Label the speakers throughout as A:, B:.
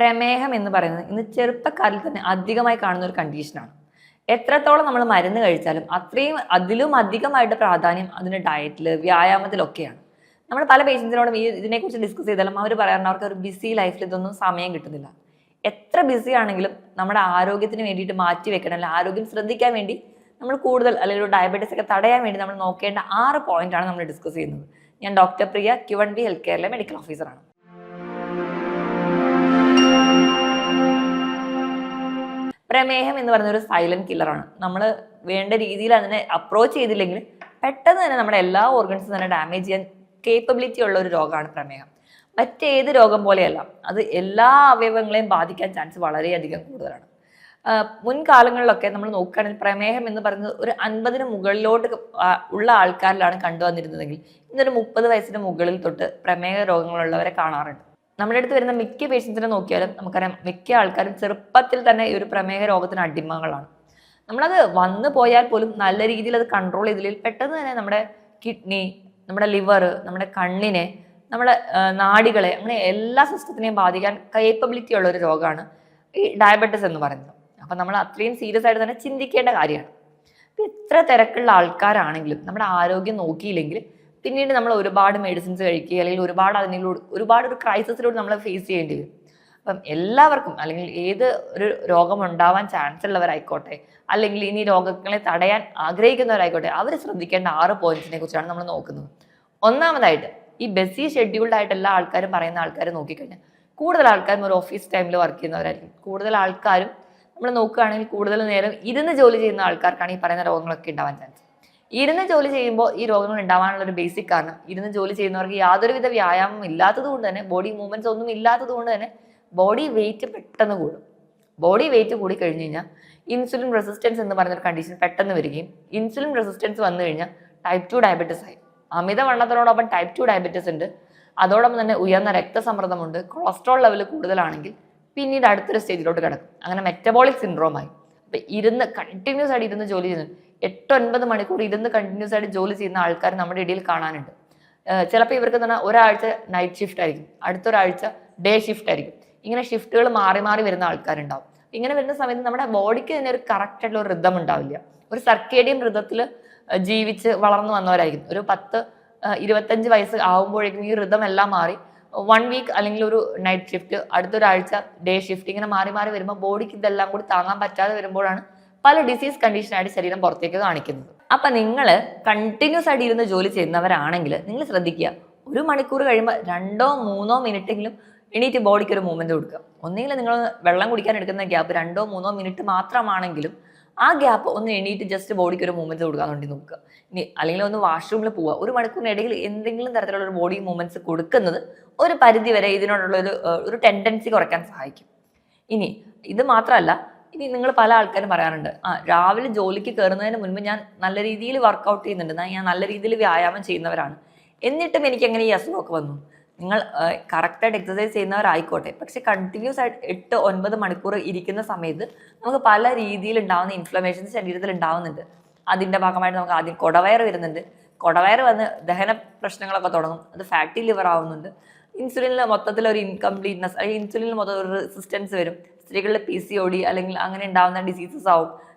A: പ്രമേഹം എന്ന് പറയുന്നത് ഇന്ന് ചെറുപ്പക്കാരിൽ തന്നെ അധികമായി കാണുന്ന ഒരു കണ്ടീഷനാണ്. എത്രത്തോളം നമ്മൾ മരുന്ന് കഴിച്ചാലും അത്രയും അതിലും അധികമായിട്ട് പ്രാധാന്യം അതിന് ഡയറ്റിൽ, വ്യായാമത്തിലൊക്കെയാണ്. നമ്മൾ പല പേഷ്യൻസിനോടും ഇതിനെക്കുറിച്ച് ഡിസ്കസ് ചെയ്താലും അവർ പറയാറുണ്ട് അവർക്ക് ഒരു ബിസി ലൈഫിൽ ഇതൊന്നും സമയം കിട്ടുന്നില്ല. എത്ര ബിസി ആണെങ്കിലും നമ്മുടെ ആരോഗ്യത്തിന് വേണ്ടിയിട്ട് മാറ്റി വെക്കണം, അല്ലെങ്കിൽ ആരോഗ്യം ശ്രദ്ധിക്കാൻ വേണ്ടി നമ്മൾ കൂടുതൽ, അല്ലെങ്കിൽ ഒരു ഡയബറ്റീസ് ഒക്കെ തടയാൻ വേണ്ടി നമ്മൾ നോക്കേണ്ട 6 പോയിന്റാണ് നമ്മൾ ഡിസ്കസ് ചെയ്യുന്നത്. ഞാൻ ഡോക്ടർ പ്രിയ, Q1B ഹെൽത്ത് കെയറിലെ മെഡിക്കൽ ഓഫീസറാണ്. പ്രമേഹം എന്ന് പറയുന്ന ഒരു സൈലന്റ് കില്ലറാണ്. നമ്മൾ വേണ്ട രീതിയിൽ അതിനെ അപ്രോച്ച് ചെയ്തില്ലെങ്കിൽ പെട്ടെന്ന് തന്നെ നമ്മുടെ എല്ലാ ഓർഗൻസും തന്നെ ഡാമേജ് ചെയ്യാൻ കേപ്പബിലിറ്റി ഉള്ള ഒരു രോഗമാണ് പ്രമേഹം. മറ്റേത് രോഗം പോലെയല്ല, അത് എല്ലാ അവയവങ്ങളെയും ബാധിക്കാൻ ചാൻസ് വളരെയധികം കൂടുതലാണ്. മുൻകാലങ്ങളിലൊക്കെ നമ്മൾ നോക്കുകയാണെങ്കിൽ പ്രമേഹം എന്ന് പറയുന്നത് ഒരു 50-ന് മുകളിലോട്ട് ഉള്ള ആൾക്കാരിലാണ് കണ്ടുവന്നിരുന്നതെങ്കിൽ ഇന്നൊരു 30 വയസ്സിന് മുകളിൽ തൊട്ട് പ്രമേഹ രോഗങ്ങളുള്ളവരെ കാണാറുണ്ട്. നമ്മുടെ അടുത്ത് വരുന്ന മിക്ക പേഷ്യൻസിനെ നോക്കിയാലും നമുക്കറിയാം മിക്ക ആൾക്കാരും ചെറുപ്പത്തിൽ തന്നെ ഈ ഒരു പ്രമേഹ രോഗത്തിന് അടിമകളാണ്. നമ്മളത് വന്നു പോയാൽ പോലും നല്ല രീതിയിൽ അത് കൺട്രോൾ ചെയ്തില്ലെങ്കിൽ പെട്ടെന്ന് തന്നെ നമ്മുടെ കിഡ്നി, നമ്മുടെ ലിവർ, നമ്മുടെ കണ്ണിനെ, നമ്മുടെ നാഡികളെ, അങ്ങനെ എല്ലാ സിസ്റ്റത്തിനെയും ബാധിക്കാൻ കേപ്പബിലിറ്റി ഉള്ള ഒരു രോഗമാണ് ഈ ഡയബറ്റിസ് എന്ന് പറയുന്നത്. അപ്പം നമ്മൾ അത്രയും സീരിയസ് ആയിട്ട് തന്നെ ചിന്തിക്കേണ്ട കാര്യമാണ്. അപ്പം എത്ര തിരക്കുള്ള ആൾക്കാരാണെങ്കിലും നമ്മുടെ ആരോഗ്യം നോക്കിയില്ലെങ്കിൽ പിന്നീട് നമ്മൾ ഒരുപാട് മെഡിസിൻസ് കഴിക്കുക, അല്ലെങ്കിൽ ഒരുപാട് ഒരു ക്രൈസിസിലൂടെ നമ്മൾ ഫേസ് ചെയ്യേണ്ടി വരും. അപ്പം എല്ലാവർക്കും, അല്ലെങ്കിൽ ഏത് ഒരു രോഗം ഉണ്ടാവാൻ ചാൻസ് ഉള്ളവരായിക്കോട്ടെ, അല്ലെങ്കിൽ ഇനി രോഗങ്ങളെ തടയാൻ ആഗ്രഹിക്കുന്നവരായിക്കോട്ടെ, അവർ ശ്രദ്ധിക്കേണ്ട 6 പോയിന്റ്സിനെ കുറിച്ചാണ് നമ്മൾ നോക്കുന്നത്. ഒന്നാമതായിട്ട്, ഈ ബിസി ഷെഡ്യൂൾഡ് ആയിട്ട് എല്ലാ ആൾക്കാരും പറയുന്ന ആൾക്കാർ നോക്കിക്കഴിഞ്ഞാൽ കൂടുതൽ ആൾക്കാരും ഒരു ഓഫീസ് ടൈമിൽ വർക്ക് ചെയ്യുന്നവരായിരിക്കും. കൂടുതൽ ആൾക്കാരും നമ്മൾ നോക്കുകയാണെങ്കിൽ കൂടുതൽ നേരം ഇരുന്ന് ജോലി ചെയ്യുന്ന ആൾക്കാർക്കാണ് ഈ പറയുന്ന രോഗങ്ങളൊക്കെ ഉണ്ടാവാൻ ചാൻസ്. ഇരുന്ന് ജോലി ചെയ്യുമ്പോൾ ഈ രോഗങ്ങൾ ഉണ്ടാവാനുള്ള ഒരു ബേസിക് കാരണം, ഇരുന്ന് ജോലി ചെയ്യുന്നവർക്ക് യാതൊരുവിധ വ്യായാമം ഇല്ലാത്തത് കൊണ്ട് തന്നെ, ബോഡി മൂവ്മെന്റ്സ് ഒന്നും ഇല്ലാത്തത് കൊണ്ട് തന്നെ ബോഡി വെയിറ്റ് പെട്ടെന്ന് കൂടും. ബോഡി വെയിറ്റ് കൂടി കഴിഞ്ഞ് കഴിഞ്ഞാൽ ഇൻസുലിൻ റെസിസ്റ്റൻസ് എന്ന് പറയുന്നൊരു കണ്ടീഷൻ പെട്ടെന്ന് വരികയും, ഇൻസുലിൻ റെസിസ്റ്റൻസ് വന്നു കഴിഞ്ഞാൽ ടൈപ്പ് 2 ഡയബറ്റിസ് ആയി. അമിതവണ്ണത്തിനോടൊപ്പം ടൈപ്പ് 2 ഡയബറ്റിസ് ഉണ്ട്. അതോടൊപ്പം തന്നെ ഉയർന്ന രക്തസമ്മർദ്ദമുണ്ട്. കൊളസ്ട്രോൾ ലെവൽ കൂടുതലാണെങ്കിൽ പിന്നീട് അടുത്തൊരു സ്റ്റേജിലോട്ട് കിടക്കും. അങ്ങനെ മെറ്റബോളിക് സിൻഡ്രോം ആയി. അപ്പം ഇരുന്ന് കണ്ടിന്യൂസ് ആയിട്ട് ഇരുന്ന് ജോലി ചെയ്യുന്നു, 8-9 മണിക്കൂർ ഇരുന്ന് കണ്ടിന്യൂസ് ആയിട്ട് ജോലി ചെയ്യുന്ന ആൾക്കാർ നമ്മുടെ ഇടയിൽ കാണാനുണ്ട്. ചിലപ്പോൾ ഇവർക്ക് തന്നെ ഒരാഴ്ച നൈറ്റ് ഷിഫ്റ്റ് ആയിരിക്കും, അടുത്തൊരാഴ്ച ഡേ ഷിഫ്റ്റ് ആയിരിക്കും. ഇങ്ങനെ ഷിഫ്റ്റുകൾ മാറി മാറി വരുന്ന ആൾക്കാരുണ്ടാവും. ഇങ്ങനെ വരുന്ന സമയത്ത് നമ്മുടെ ബോഡിക്ക് തന്നെ ഒരു കറക്റ്റ് ആയിട്ടുള്ള ഒരു റിതം ഉണ്ടാവില്ല. ഒരു സർക്കേഡിയൻ റിതത്തിൽ ജീവിച്ച് വളർന്നു വന്നവരായിരിക്കും. ഒരു 10-25 വയസ്സ് ആകുമ്പോഴേക്കും ഈ റിതം എല്ലാം മാറി 1 വീക്ക് അല്ലെങ്കിൽ ഒരു നൈറ്റ് ഷിഫ്റ്റ്, അടുത്തൊരാഴ്ച ഡേ ഷിഫ്റ്റ്, ഇങ്ങനെ മാറി മാറി വരുമ്പോൾ ബോഡിക്ക് ഇതെല്ലാം കൂടി താങ്ങാൻ പറ്റാതെ വരുമ്പോഴാണ് പല ഡിസീസ് കണ്ടീഷനായിട്ട് ശരീരം പുറത്തേക്ക് കാണിക്കുന്നത്. അപ്പൊ നിങ്ങൾ കണ്ടിന്യൂസ് ആയിട്ട് ഇരുന്ന് ജോലി ചെയ്യുന്നവരാണെങ്കിൽ നിങ്ങൾ ശ്രദ്ധിക്കുക, 1 മണിക്കൂർ കഴിയുമ്പോൾ 2-3 മിനിറ്റെങ്കിലും എണീറ്റ് ബോഡിക്ക് ഒരു മൂവ്മെന്റ് കൊടുക്കുക. ഒന്നെങ്കിൽ നിങ്ങൾ വെള്ളം കുടിക്കാൻ എടുക്കുന്ന ഗ്യാപ്പ് 2-3 മിനിറ്റ് മാത്രമാണെങ്കിലും ആ ഗ്യാപ്പ് ഒന്ന് എണീറ്റ് ജസ്റ്റ് ബോഡിക്ക് ഒരു മൂവ്മെന്റ് കൊടുക്കാൻ വേണ്ടി നോക്കുക. ഇനി അല്ലെങ്കിൽ ഒന്ന് വാഷ്റൂമിൽ പോവുക. 1 മണിക്കൂറിനിടയിൽ എന്തെങ്കിലും തരത്തിലുള്ള ഒരു ബോഡി മൂവ്മെന്റ്സ് കൊടുക്കുന്നത് ഒരു പരിധി വരെ ഇതിനോടുള്ള ഒരു ടെൻഡൻസി കുറയ്ക്കാൻ സഹായിക്കും. ഇനി ഇത് മാത്രമല്ല, ഇനി നിങ്ങൾ പല ആൾക്കാരും പറയാറുണ്ട്, രാവിലെ ജോലിക്ക് കയറുന്നതിന് മുൻപ് ഞാൻ നല്ല രീതിയിൽ വർക്കൗട്ട് ചെയ്യുന്നുണ്ട്, ഞാൻ നല്ല രീതിയിൽ വ്യായാമം ചെയ്യുന്നവരാണ്, എന്നിട്ടും എനിക്ക് എങ്ങനെ ഈ അസുഖമൊക്കെ വന്നു? നിങ്ങൾ കറക്റ്റായിട്ട് എക്സസൈസ് ചെയ്യുന്നവരായിക്കോട്ടെ, പക്ഷെ കണ്ടിന്യൂസ് ആയിട്ട് 8-9 മണിക്കൂർ ഇരിക്കുന്ന സമയത്ത് നമുക്ക് പല രീതിയിൽ ഉണ്ടാകുന്ന ഇൻഫ്ലമേഷൻസ് ശരീരത്തിൽ ഉണ്ടാവുന്നുണ്ട്. അതിൻ്റെ ഭാഗമായിട്ട് നമുക്ക് ആദ്യം കുടവയർ വരുന്നുണ്ട്. കുടവയർ വന്ന് ദഹന പ്രശ്നങ്ങളൊക്കെ തുടങ്ങും. അത് ഫാറ്റി ലിവർ ആവുന്നുണ്ട്. ഇൻസുലിനിൽ മൊത്തത്തിൽ ഒരു ഇൻകംപ്ലീറ്റ്നെസ്, അല്ലെങ്കിൽ ഇൻസുലിനിൽ മൊത്തത്തിൽ ഒരു റെസിസ്റ്റൻസ് വരും. സ്ത്രീകളുടെ PCOD അല്ലെങ്കിൽ അങ്ങനെ ഉണ്ടാകുന്ന ഡിസീസസ് ആവും.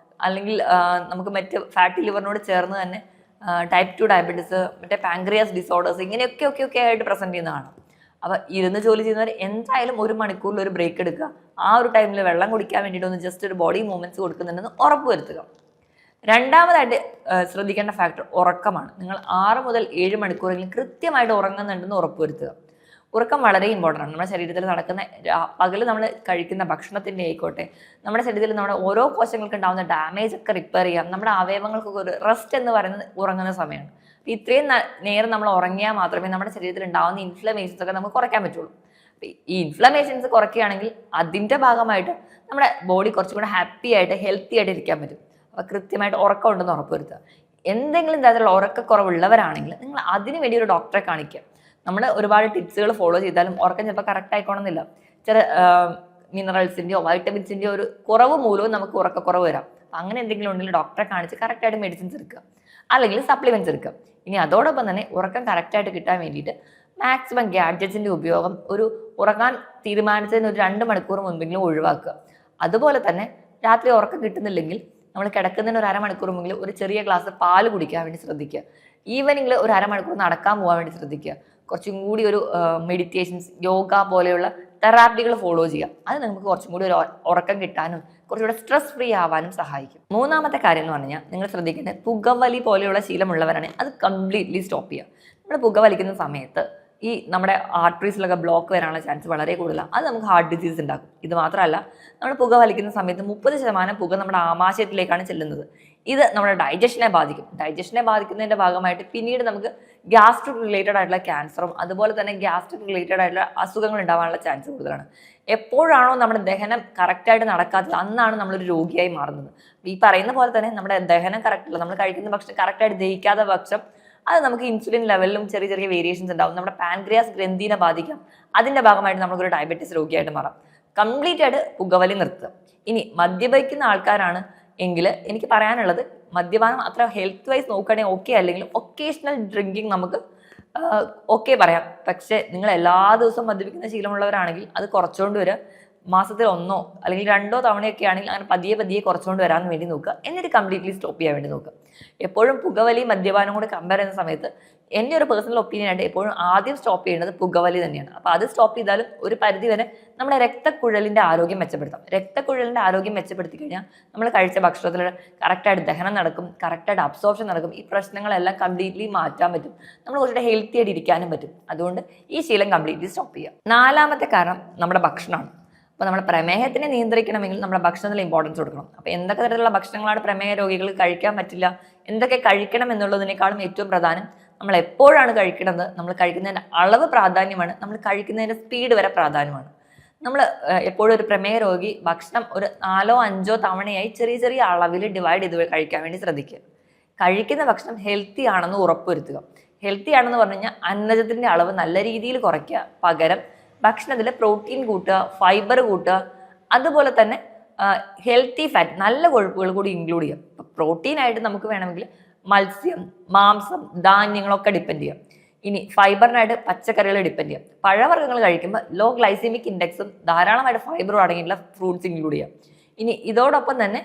A: അല്ലെങ്കിൽ നമുക്ക് മറ്റ് ഫാറ്റി ലിവറിനോട് ചേർന്ന് തന്നെ ടൈപ്പ് 2 ഡയബറ്റിസ്, മറ്റേ പാങ്ക്രിയാസ് ഡിസോർഡേഴ്സ്, ഇങ്ങനെയൊക്കെ ആയിട്ട് പ്രസന്റ് ചെയ്യുന്നതാണ്. അപ്പോൾ ഇരുന്ന് ജോലി ചെയ്യുന്നവർ എന്തായാലും 1 മണിക്കൂറിൽ ഒരു ബ്രേക്ക് എടുക്കുക. ആ ഒരു ടൈമിൽ വെള്ളം കുടിക്കാൻ വേണ്ടിയിട്ട് ഒന്ന് ജസ്റ്റ് ഒരു ബോഡി മൂവ്മെന്റ്സ് കൊടുക്കുന്നുണ്ടെന്ന് ഉറപ്പുവരുത്തുക. രണ്ടാമതായിട്ട് ശ്രദ്ധിക്കേണ്ട ഫാക്ടർ ഉറക്കമാണ്. നിങ്ങൾ 6 മുതൽ 7 മണിക്കൂറെങ്കിലും കൃത്യമായിട്ട് ഉറങ്ങുന്നുണ്ടെന്ന് ഉറപ്പുവരുത്തുക. ഉറക്കം വളരെ ഇമ്പോർട്ടൻ്റ് ആണ്. നമ്മുടെ ശരീരത്തിൽ നടക്കുന്ന പകൽ നമ്മൾ കഴിക്കുന്ന ഭക്ഷണത്തിൻ്റെ ആയിക്കോട്ടെ, നമ്മുടെ ശരീരത്തിൽ നമ്മുടെ ഓരോ കോശങ്ങൾക്ക് ഉണ്ടാകുന്ന ഡാമേജ് ഒക്കെ റിപ്പയർ ചെയ്യാം. നമ്മുടെ അവയവങ്ങൾക്കൊക്കെ ഒരു റെസ്റ്റ് എന്ന് പറയുന്നത് ഉറങ്ങുന്ന സമയമാണ്. ഇത്രയും നേരം നമ്മൾ ഉറങ്ങിയാൽ മാത്രമേ നമ്മുടെ ശരീരത്തിൽ ഉണ്ടാകുന്ന ഇൻഫ്ലമേഷൻസ് ഒക്കെ നമുക്ക് കുറയ്ക്കാൻ പറ്റുള്ളൂ. ഈ ഇൻഫ്ലമേഷൻസ് കുറയ്ക്കുകയാണെങ്കിൽ അതിൻ്റെ ഭാഗമായിട്ട് നമ്മുടെ ബോഡി കുറച്ചും കൂടെ ഹാപ്പി ആയിട്ട് ഹെൽത്തി ആയിട്ട് ഇരിക്കാൻ പറ്റും. അപ്പോൾ കൃത്യമായിട്ട് ഉറക്കം ഉണ്ടെന്ന് ഉറപ്പുവരുത്തുക. എന്തെങ്കിലും തരത്തിലുള്ള ഉറക്കക്കുറവുള്ളവരാണെങ്കിൽ നിങ്ങൾ അതിന് വേണ്ടി ഒരു ഡോക്ടറെ കാണിക്കുക. നമ്മൾ ഒരുപാട് ടിപ്സുകൾ ഫോളോ ചെയ്താലും ഉറക്കം ചിലപ്പോൾ കറക്റ്റ് ആയിക്കോണമെന്നില്ല. ചില മിനറൽസിൻ്റെയോ വൈറ്റമിൻസിൻ്റെയോ ഒരു കുറവ് മൂലവും നമുക്ക് ഉറക്കക്കുറവ് വരാം. അങ്ങനെ എന്തെങ്കിലും ഉണ്ടെങ്കിൽ ഡോക്ടറെ കാണിച്ച് കറക്റ്റായിട്ട് മെഡിസിൻസ് എടുക്കുക, അല്ലെങ്കിൽ സപ്ലിമെന്റ്സ് എടുക്കുക. ഇനി അതോടൊപ്പം തന്നെ ഉറക്കം കറക്റ്റായിട്ട് കിട്ടാൻ വേണ്ടിയിട്ട് മാക്സിമം ഗാഡ്ജറ്റ്സിന്റെ ഉപയോഗം ഉറങ്ങാൻ തീരുമാനിച്ചതിന് ഒരു 2 മണിക്കൂർ മുൻപെങ്കിലും ഒഴിവാക്കുക. അതുപോലെ തന്നെ രാത്രി ഉറക്കം കിട്ടുന്നില്ലെങ്കിൽ നമ്മൾ കിടക്കുന്നതിന് ഒരു അരമണിക്കൂർ മുമ്പെങ്കിലും ഒരു ചെറിയ ഗ്ലാസ് പാല് കുടിക്കാൻ വേണ്ടി ശ്രദ്ധിക്കുക. ഈവനിങ്ങിൽ ഒരു അരമണിക്കൂർ നടക്കാൻ പോകാൻ വേണ്ടി ശ്രദ്ധിക്കുക. കുറച്ചും കൂടി ഒരു മെഡിറ്റേഷൻസ്, യോഗ പോലെയുള്ള തെറാപ്പികൾ ഫോളോ ചെയ്യുക. അത് നമുക്ക് കുറച്ചും കൂടി ഒരു ഉറക്കം കിട്ടാനും കുറച്ചുകൂടെ സ്ട്രെസ് ഫ്രീ ആവാനും സഹായിക്കും. മൂന്നാമത്തെ കാര്യം എന്ന് പറഞ്ഞാൽ നിങ്ങൾ ശ്രദ്ധിക്കേണ്ടത് പുകവലി പോലെയുള്ള ശീലമുള്ളവരാണെങ്കിൽ അത് കംപ്ലീറ്റ്ലി സ്റ്റോപ്പ് ചെയ്യുക. നമ്മൾ പുകവലിക്കുന്ന സമയത്ത് ഈ നമ്മുടെ ആർട്ടറീസിലൊക്കെ ബ്ലോക്ക് വരാനുള്ള ചാൻസ് വളരെ കൂടുതലാണ്. അത് നമുക്ക് ഹാർട്ട് ഡിസീസ് ഉണ്ടാക്കും. ഇത് മാത്രമല്ല, നമ്മൾ പുക വലിക്കുന്ന സമയത്ത് 30% പുക നമ്മുടെ ആമാശയത്തിലേക്കാണ് ചെല്ലുന്നത്. ഇത് നമ്മുടെ ഡൈജഷനെ ബാധിക്കും. ഡൈജഷനെ ബാധിക്കുന്നതിന്റെ ഭാഗമായിട്ട് പിന്നീട് നമുക്ക് ഗ്യാസ്ട്രിക് റിലേറ്റഡ് ആയിട്ടുള്ള ക്യാൻസറും അതുപോലെ തന്നെ ഗ്യാസ്ട്രിക് റിലേറ്റഡ് ആയിട്ടുള്ള അസുഖങ്ങൾ ഉണ്ടാവാനുള്ള ചാൻസ് കൂടുതലാണ്. എപ്പോഴാണോ നമ്മുടെ ദഹനം കറക്റ്റായിട്ട് നടക്കാത്തത് അന്നാണ് നമ്മളൊരു രോഗിയായി മാറുന്നത്. ഈ പറയുന്ന പോലെ തന്നെ നമ്മുടെ ദഹനം കറക്റ്റല്ല, നമ്മൾ കഴിക്കുന്ന ഭക്ഷണം കറക്റ്റായിട്ട് ദഹിക്കാത്ത പക്ഷം അത് നമുക്ക് ഇൻസുലിൻ ലെവലിലും ചെറിയ ചെറിയ വേരിയേഷൻസ് ഉണ്ടാവും. നമ്മുടെ പാൻക്രിയാസ് ഗ്രന്ഥിനെ ബാധിക്കാം. അതിന്റെ ഭാഗമായിട്ട് നമുക്കൊരു ഡയബറ്റീസ് രോഗിയായിട്ട് മാറാം. കംപ്ലീറ്റ് ആയിട്ട് പുകവലി നിർത്തുക. ഇനി മദ്യപിക്കുന്ന ആൾക്കാരാണ് എങ്കിൽ എനിക്ക് പറയാനുള്ളത്, മദ്യപാനം അത്ര ഹെൽത്ത് വൈസ് നോക്കുകയാണെങ്കിൽ ഓക്കെ, അല്ലെങ്കിൽ ഒക്കേഷണൽ ഡ്രിങ്കിങ് നമുക്ക് ഓക്കെ പറയാം. പക്ഷെ നിങ്ങൾ എല്ലാ ദിവസവും മദ്യപിക്കുന്ന ശീലമുള്ളവരാണെങ്കിൽ അത് കുറച്ചുകൊണ്ട് വരിക. മാസത്തിൽ 1 അല്ലെങ്കിൽ 2 തവണയൊക്കെ ആണെങ്കിൽ അങ്ങനെ പതിയെ കുറച്ചുകൊണ്ട് വരാൻ വേണ്ടി നോക്കുക. എന്നിട്ട് കംപ്ലീറ്റ്ലി സ്റ്റോപ്പ് ചെയ്യാൻ വേണ്ടി നോക്കുക. എപ്പോഴും പുകവലി മദ്യപാനം കൂടെ കമ്പയർ ചെയ്യുന്ന സമയത്ത് എൻ്റെ ഒരു പേഴ്സണൽ ഒപ്പീനിയൻ ആയിട്ട് എപ്പോഴും ആദ്യം സ്റ്റോപ്പ് ചെയ്യേണ്ടത് പുകവലി തന്നെയാണ്. അപ്പോൾ അത് സ്റ്റോപ്പ് ചെയ്താലും ഒരു പരിധി വരെ നമ്മുടെ രക്തക്കുഴലിൻ്റെ ആരോഗ്യം മെച്ചപ്പെടുത്താം. രക്തക്കുഴലിൻ്റെ ആരോഗ്യം മെച്ചപ്പെടുത്തി കഴിഞ്ഞാൽ നമ്മൾ കഴിച്ച ഭക്ഷണത്തിൽ കറക്റ്റായിട്ട് ദഹനം നടക്കും, കറക്റ്റായിട്ട് അബ്സോർപ്ഷൻ നടക്കും. ഈ പ്രശ്നങ്ങളെല്ലാം കംപ്ലീറ്റ്ലി മാറ്റാൻ പറ്റും. നമ്മൾ കുറച്ചുകൂടെ ഹെൽത്തി ആയിട്ട് ഇരിക്കാനും പറ്റും. അതുകൊണ്ട് ഈ ശീലം കംപ്ലീറ്റ്ലി സ്റ്റോപ്പ് ചെയ്യുക. 4ാമത്തെ കാരണം നമ്മുടെ ഭക്ഷണമാണ്. അപ്പോൾ നമ്മുടെ പ്രമേഹത്തിനെ നിയന്ത്രിക്കണമെങ്കിൽ നമ്മുടെ ഭക്ഷണത്തിൽ ഇമ്പോർട്ടൻസ് കൊടുക്കണം. അപ്പോൾ എന്തൊക്കെ തരത്തിലുള്ള ഭക്ഷണങ്ങളാണ് പ്രമേഹ രോഗികൾ കഴിക്കാൻ പറ്റില്ല, എന്തൊക്കെ കഴിക്കണം എന്നുള്ളതിനേക്കാളും ഏറ്റവും പ്രധാനം നമ്മൾ എപ്പോഴാണ് കഴിക്കുന്നത്, നമ്മൾ കഴിക്കുന്നതിൻ്റെ അളവ് പ്രാധാന്യമാണ്, നമ്മൾ കഴിക്കുന്നതിൻ്റെ സ്പീഡ് വരെ പ്രാധാന്യമാണ്. നമ്മൾ എപ്പോഴും ഒരു പ്രമേഹ രോഗി ഭക്ഷണം ഒരു 4-5 തവണയായി ചെറിയ ചെറിയ അളവിൽ ഡിവൈഡ് ചെയ്ത് കഴിക്കാൻ വേണ്ടി ശ്രദ്ധിക്കുക. കഴിക്കുന്ന ഭക്ഷണം ഹെൽത്തി ആണെന്ന് ഉറപ്പുവരുത്തുക. ഹെൽത്തി ആണെന്ന് പറഞ്ഞു കഴിഞ്ഞാൽ അന്നജത്തിൻ്റെ അളവ് നല്ല രീതിയിൽ കുറയ്ക്കുക. പകരം ഭക്ഷണത്തിൽ പ്രോട്ടീൻ കൂട്ടുക, ഫൈബർ കൂട്ടുക, അതുപോലെ തന്നെ ഹെൽത്തി ഫാറ്റ്, നല്ല കൊഴുപ്പുകൾ കൂടി ഇൻക്ലൂഡ് ചെയ്യാം. ഇപ്പം പ്രോട്ടീനായിട്ട് നമുക്ക് വേണമെങ്കിൽ മത്സ്യം, മാംസം, ധാന്യങ്ങളൊക്കെ ഡിപ്പെൻഡ് ചെയ്യാം. ഇനി ഫൈബറിനായിട്ട് പച്ചക്കറികൾ ഡിപ്പെൻഡ് ചെയ്യാം. പഴവർഗ്ഗങ്ങൾ കഴിക്കുമ്പോൾ ലോ ഗ്ലൈസീമിക് ഇൻഡെക്സും ധാരാളമായിട്ട് ഫൈബറും അടങ്ങിയിട്ടുള്ള ഫ്രൂട്ട്സ് ഇൻക്ലൂഡ് ചെയ്യാം. ഇനി ഇതോടൊപ്പം തന്നെ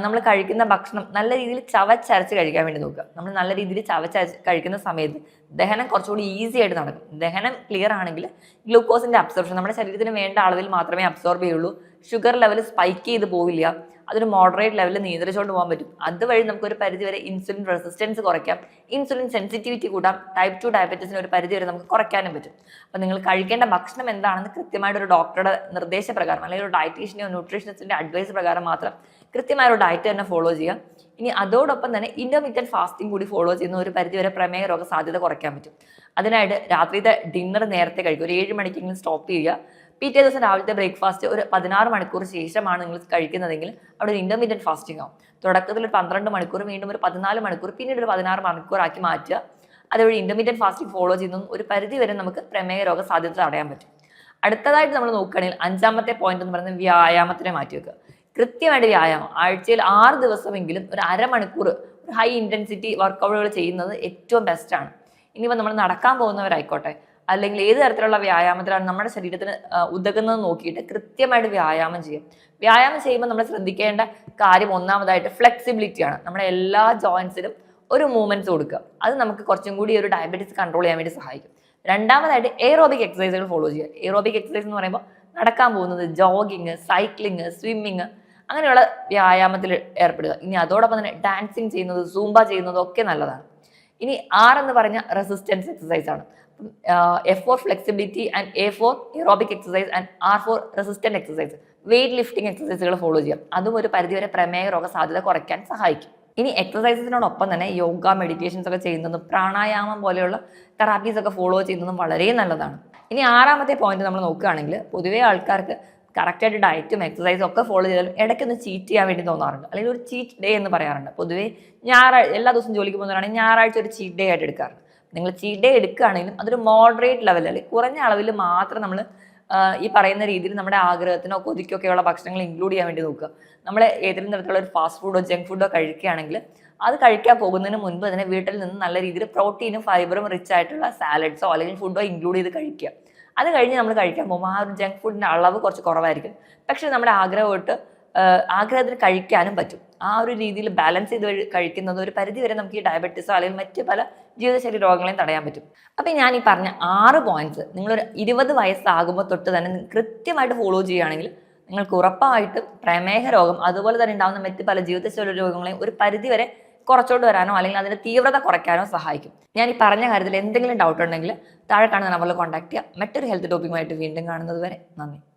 A: നമ്മൾ കഴിക്കുന്ന ഭക്ഷണം നല്ല രീതിയിൽ ചവച്ചരച്ച് കഴിക്കാൻ വേണ്ടി നോക്കുക. നമ്മൾ നല്ല രീതിയിൽ ചവച്ചരച്ച് കഴിക്കുന്ന സമയത്ത് ദഹനം കുറച്ചുകൂടി ഈസി ആയിട്ട് നടക്കും. ദഹനം ക്ലിയർ ആണെങ്കിൽ ഗ്ലൂക്കോസിന്റെ അബ്സോർപ്ഷൻ നമ്മുടെ ശരീരത്തിന് വേണ്ട അളവിൽ മാത്രമേ അബ്സോർബ് ചെയ്യുള്ളൂ. ഷുഗർ ലെവൽ സ്പൈക്ക് ചെയ്ത് പോവില്ല. അതൊരു മോഡറേറ്റ് ലെവലിൽ നിയന്ത്രിച്ചുകൊണ്ട് പോകാൻ പറ്റും. അതുവഴി നമുക്കൊരു പരിധിവരെ ഇൻസുലിൻ റെസിസ്റ്റൻസ് കുറയ്ക്കാം, ഇൻസുലിൻ സെൻസിറ്റിവിറ്റി കൂട്ടാം, ടൈപ്പ് 2 ഡയബറ്റീസിന് ഒരു പരിധിവരെ നമുക്ക് കുറയ്ക്കാനും പറ്റും. അപ്പം നിങ്ങൾ കഴിക്കേണ്ട ഭക്ഷണം എന്താണെന്ന് കൃത്യമായിട്ട് ഒരു ഡോക്ടറുടെ നിർദ്ദേശപ്രകാരം അല്ലെങ്കിൽ ഒരു ഡയറ്റീഷ്യനെയോ ന്യൂട്രീഷനിസ്റ്റിന്റെ അഡ്വൈസ് പ്രകാരം മാത്രം കൃത്യമായ ഒരു ഡയറ്റ് തന്നെ ഫോളോ ചെയ്യുക. ഇനി അതോടൊപ്പം തന്നെ ഇന്റർമീഡിയറ്റ് ഫാസ്റ്റിംഗ് കൂടി ഫോളോ ചെയ്യുന്ന ഒരു പരിധിവരെ പ്രമേഹ രോഗ സാധ്യത കുറയ്ക്കാൻ പറ്റും. അതിനായിട്ട് രാത്രിത്തെ ഡിന്നർ നേരത്തെ കഴിക്കുക. ഒരു 7 മണിക്കെങ്കിലും സ്റ്റോപ്പ് ചെയ്യുക. പിറ്റേ ദിവസം രാവിലത്തെ ബ്രേക്ക്ഫാസ്റ്റ് ഒരു 16 മണിക്കൂർ ശേഷമാണ് നിങ്ങൾ കഴിക്കുന്നതെങ്കിൽ അവിടെ ഒരു ഇന്റർമീഡിയറ്റ് ഫാസ്റ്റിംഗ് ആവും. തുടക്കത്തിൽ ഒരു 12 മണിക്കൂർ, വീണ്ടും ഒരു 14 മണിക്കൂർ, പിന്നീട് ഒരു 16 മണിക്കൂർ ആക്കി മാറ്റുക. അതുവഴി ഇന്റർമീഡിയറ്റ് ഫാസ്റ്റിംഗ് ഫോളോ ചെയ്യുന്നതും ഒരു പരിധി വരെ നമുക്ക് പ്രമേഹ രോഗ സാധ്യത തടയാൻ പറ്റും. അടുത്തതായിട്ട് നമ്മൾ നോക്കുകയാണെങ്കിൽ 5ാമത്തെ പോയിന്റ് എന്ന് പറയുന്നത് വ്യായാമത്തിനെ മാറ്റി വെക്കുക. കൃത്യമായിട്ട് വ്യായാമം ആഴ്ചയിൽ 6 ദിവസമെങ്കിലും ഒരു അരമണിക്കൂർ ഒരു ഹൈ ഇന്റൻസിറ്റി വർക്കൗട്ടുകൾ ചെയ്യുന്നത് ഏറ്റവും ബെസ്റ്റാണ്. ഇനിയിപ്പോൾ നമ്മൾ നടക്കാൻ പോകുന്നവരായിക്കോട്ടെ, അല്ലെങ്കിൽ ഏത് തരത്തിലുള്ള വ്യായാമത്തിലാണ് നമ്മുടെ ശരീരത്തിന് ഉതകുന്നത് നോക്കിയിട്ട് കൃത്യമായിട്ട് വ്യായാമം ചെയ്യും. വ്യായാമം ചെയ്യുമ്പോൾ നമ്മൾ ശ്രദ്ധിക്കേണ്ട കാര്യം ഒന്നാമതായിട്ട് ഫ്ലെക്സിബിലിറ്റിയാണ്. നമ്മുടെ എല്ലാ ജോയിൻസിലും ഒരു മൂവ്മെന്റ്സ് കൊടുക്കുക. അത് നമുക്ക് കുറച്ചും കൂടി ഒരു ഡയബറ്റീസ് കൺട്രോൾ ചെയ്യാൻ വേണ്ടി സഹായിക്കും. രണ്ടാമതായിട്ട് എയറോബിക് എക്സസൈസുകൾ ഫോളോ ചെയ്യുക. എയറോബിക് എക്സസൈസ് എന്ന് പറയുമ്പോൾ നടക്കാൻ പോകുന്നത്, ജോഗിങ്, സൈക്ലിങ്, സ്വിമ്മിങ്, അങ്ങനെയുള്ള വ്യായാമത്തിൽ ഏർപ്പെടുക. ഇനി അതോടൊപ്പം തന്നെ ഡാൻസിങ് ചെയ്യുന്നത്, സൂംബ ചെയ്യുന്നതും ഒക്കെ നല്ലതാണ്. ഇനി R എന്ന് പറഞ്ഞ റെസിസ്റ്റൻസ് എക്സസൈസ് ആണ്. F for flexibility and A for aerobic exercise and R for resistant exercise. Weight lifting എക്സസൈസുകൾ ഫോളോ ചെയ്യാം. അതും ഒരു പരിധിവരെ പ്രമേഹ രോഗ സാധ്യത കുറയ്ക്കാൻ സഹായിക്കും. ഇനി എക്സസൈസിനോടൊപ്പം തന്നെ യോഗ, മെഡിറ്റേഷൻസ് ഒക്കെ ചെയ്യുന്നതും പ്രാണായാമം പോലെയുള്ള തെറാപ്പീസ് ഒക്കെ ഫോളോ ചെയ്യുന്നതും വളരെ നല്ലതാണ്. ഇനി 6ാമത്തെ പോയിന്റ് നമ്മൾ നോക്കുകയാണെങ്കിൽ പൊതുവേ ആൾക്കാർക്ക് കറക്റ്റായിട്ട് ഡയറ്റും എക്സസൈസും ഒക്കെ ഫോളോ ചെയ്താലും ഇടയ്ക്കൊന്ന് ചീറ്റ് ചെയ്യാൻ വേണ്ടി തോന്നാറുണ്ട്, അല്ലെങ്കിൽ ഒരു ചീറ്റ് ഡേ എന്ന് പറയാറുണ്ട്. പൊതുവേ എല്ലാ ദിവസവും ജോലിക്ക് പോകുന്നവരാണെങ്കിൽ ഞായറാഴ്ച ഒരു ചീറ്റ് ഡേ ആയിട്ട് എടുക്കാറുണ്ട്. നിങ്ങൾ ചീറ്റ് ഡേ എടുക്കുകയാണെങ്കിലും അതൊരു മോഡറേറ്റ് ലെവലിൽ, അല്ലെങ്കിൽ കുറഞ്ഞ അളവിൽ മാത്രം നമ്മൾ ഈ പറയുന്ന രീതിയിൽ നമ്മുടെ ആഗ്രഹത്തിനോ കൊതിക്കൊക്കെയുള്ള ഭക്ഷണങ്ങൾ ഇൻക്ലൂഡ് ചെയ്യാൻ വേണ്ടി നോക്കുക. നമ്മൾ ഏതെങ്കിലും തരത്തിലുള്ള ഒരു ഫാസ്റ്റ് ഫുഡോ ജങ്ക് ഫുഡോ കഴിക്കുകയാണെങ്കിൽ അത് കഴിക്കാൻ പോകുന്നതിന് മുൻപ് തന്നെ വീട്ടിൽ നിന്ന് നല്ല രീതിയിൽ പ്രോട്ടീനും ഫൈബറും റിച്ച് ആയിട്ടുള്ള സാലഡ്സോ അല്ലെങ്കിൽ ഫുഡോ ഇൻക്ലൂഡ് ചെയ്ത് കഴിക്കുക. അത് കഴിഞ്ഞ് നമ്മൾ കഴിക്കാൻ പോകുമ്പോൾ ആ ഒരു ജങ്ക് ഫുഡിന്റെ അളവ് കുറച്ച് കുറവായിരിക്കും, പക്ഷെ നമ്മുടെ ആഗ്രഹത്തിന് കഴിക്കാനും പറ്റും. ആ ഒരു രീതിയിൽ ബാലൻസ് ചെയ്ത് കഴിക്കുന്നത് ഒരു പരിധി വരെ നമുക്ക് ഈ ഡയബറ്റീസോ അല്ലെങ്കിൽ മറ്റ് പല ജീവിതശൈലി രോഗങ്ങളെയും തടയാൻ പറ്റും. അപ്പം ഞാൻ ഈ പറഞ്ഞ 6 പോയിന്റ്സ് നിങ്ങളൊരു 20 വയസ്സാകുമ്പോൾ തൊട്ട് തന്നെ കൃത്യമായിട്ട് ഫോളോ ചെയ്യുകയാണെങ്കിൽ നിങ്ങൾക്ക് ഉറപ്പായിട്ടും പ്രമേഹ രോഗം അതുപോലെ തന്നെ ഉണ്ടാകുന്ന മറ്റ് പല ജീവിതശൈലി രോഗങ്ങളെയും ഒരു പരിധി വരെ കുറച്ചോട്ട് വരാനോ അല്ലെങ്കിൽ അതിന്റെ തീവ്രത കുറയ്ക്കാനോ സഹായിക്കും. ഞാൻ ഈ പറഞ്ഞ കാര്യത്തിൽ എന്തെങ്കിലും ഡൗട്ട് ഉണ്ടെങ്കിൽ താഴെ കാണുന്ന നമ്പറിൽ കോൺടാക്ട് ചെയ്യുക. മറ്റൊരു ഹെൽത്ത് ടോപ്പിക്കുമായിട്ട് വീണ്ടും കാണുന്നത് വരെ നന്ദി.